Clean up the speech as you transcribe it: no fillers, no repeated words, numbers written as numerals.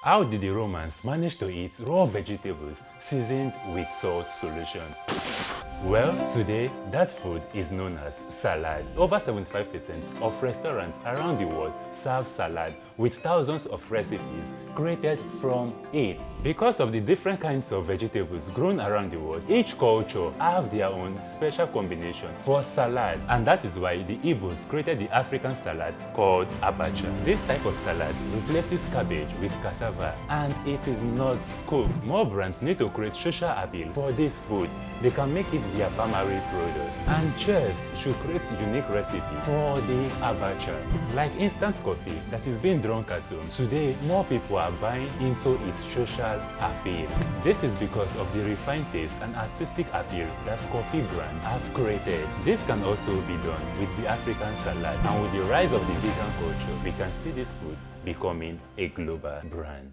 How did the Romans manage to eat raw vegetables seasoned with salt solution? Well, today, that food is known as salad. Over 75% of restaurants around the world serve salad with thousands of recipes created from it. Because of the different kinds of vegetables grown around the world, each culture have their own special combination for salad, and that is why the Igbos created the African salad called Abacha. This type of salad replaces cabbage with cassava, and it is not cooked. More brands need to create social appeal for this food. They can make it their primary product, and chefs should create unique recipes for the Abacha. Like instant coffee that is being drunk at home, today more people are buying into its social appeal. This is because of the refined taste and artistic appeal that coffee brands have created. This can also be done with the African salad, and with the rise of the vegan culture, we can see this food becoming a global brand.